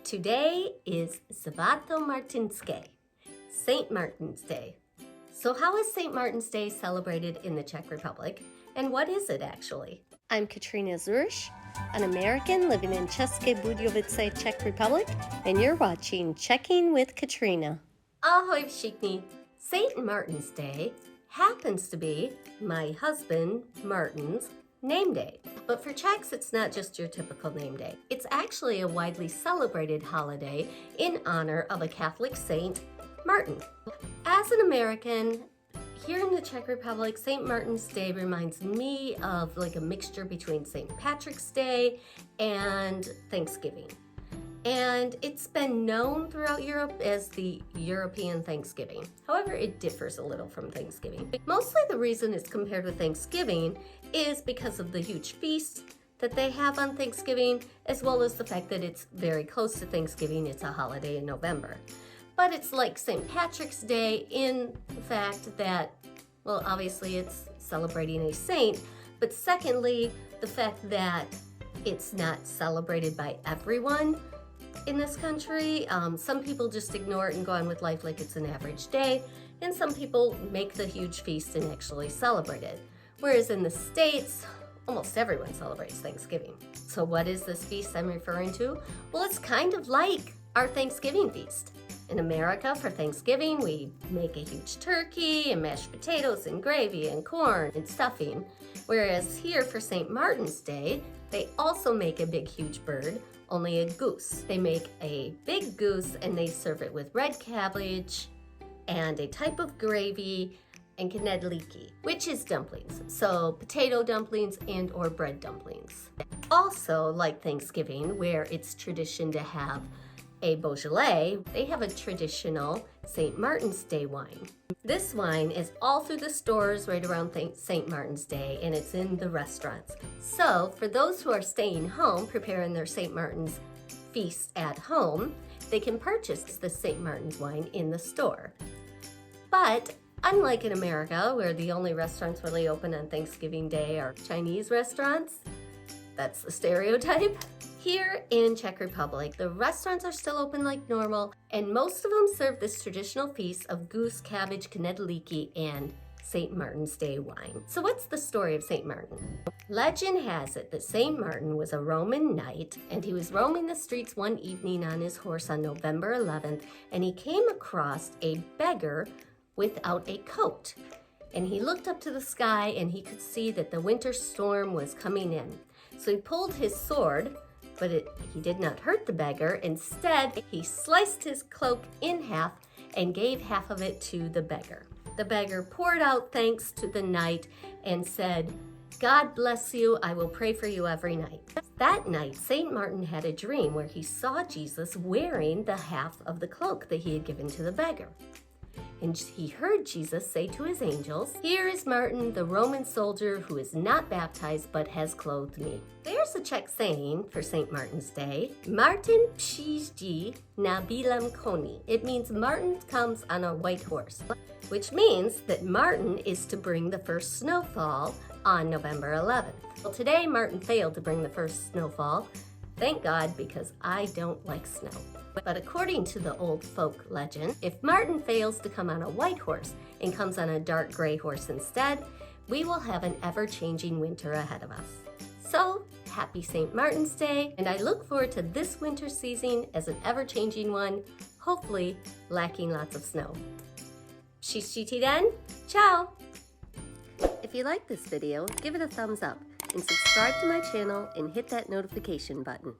Today is Święto Martyńskie, St. Martin's Day. So how is St. Martin's Day celebrated in the Czech Republic, and what is it actually? I'm Katrina Zurish, an American living in České Budějovice, Czech Republic, and you're watching Checking with Katrina. Ahoy všichni! St. Martin's Day happens to be my husband Martin's name day. But for Czechs, it's not just your typical name day. It's actually a widely celebrated holiday in honor of a Catholic saint, Martin. As an American, here in the Czech Republic, St. Martin's Day reminds me of like a mixture between St. Patrick's Day and Thanksgiving. And it's been known throughout Europe as the European Thanksgiving. However, it differs a little from Thanksgiving. Mostly the reason it's compared with Thanksgiving is because of the huge feast that they have on Thanksgiving, as well as the fact that it's very close to Thanksgiving. It's a holiday in November. But it's like St. Patrick's Day in the fact that, well, obviously it's celebrating a saint, but secondly, the fact that it's not celebrated by everyone in this country. Some people just ignore it and go on with life like it's an average day, and some people make the huge feast and actually celebrate it. Whereas in the States, almost everyone celebrates Thanksgiving. So what is this feast I'm referring to? Well, it's kind of like our Thanksgiving feast. In America, for Thanksgiving, we make a huge turkey and mashed potatoes and gravy and corn and stuffing. Whereas here for St. Martin's Day, they also make a big, huge bird, only a goose. They make a big goose and they serve it with red cabbage and a type of gravy and knedlíky, which is dumplings. So potato dumplings and or bread dumplings. Also, like Thanksgiving, where it's tradition to have a Beaujolais, they have a traditional St. Martin's Day wine. This wine is all through the stores right around St. Martin's Day, and it's in the restaurants. So for those who are staying home, preparing their St. Martin's feast at home, they can purchase the St. Martin's wine in the store. But unlike in America, where the only restaurants really open on Thanksgiving Day are Chinese restaurants, that's the stereotype. Here in Czech Republic, the restaurants are still open like normal, and most of them serve this traditional feast of goose, cabbage, knedlíky, and St. Martin's Day wine. So what's the story of St. Martin? Legend has it that St. Martin was a Roman knight, and he was roaming the streets one evening on his horse on November 11th, and he came across a beggar without a coat. And he looked up to the sky, and he could see that the winter storm was coming in. So he pulled his sword, but he did not hurt the beggar. Instead, he sliced his cloak in half and gave half of it to the beggar. The beggar poured out thanks to the knight and said, "God bless you, I will pray for you every night." That night, St. Martin had a dream where he saw Jesus wearing the half of the cloak that he had given to the beggar. And he heard Jesus say to his angels, "Here is Martin, the Roman soldier who is not baptized but has clothed me." There's a Czech saying for St. Martin's Day, Martin přijíždí na bílém koni. It means Martin comes on a white horse, which means that Martin is to bring the first snowfall on November 11th. Well, today Martin failed to bring the first snowfall. Thank God, because I don't like snow. But according to the old folk legend, if Martin fails to come on a white horse and comes on a dark gray horse instead, we will have an ever-changing winter ahead of us. So, happy St. Martin's Day, and I look forward to this winter season as an ever-changing one, hopefully lacking lots of snow. Příští den, ciao! If you like this video, give it a thumbs up and subscribe to my channel and hit that notification button.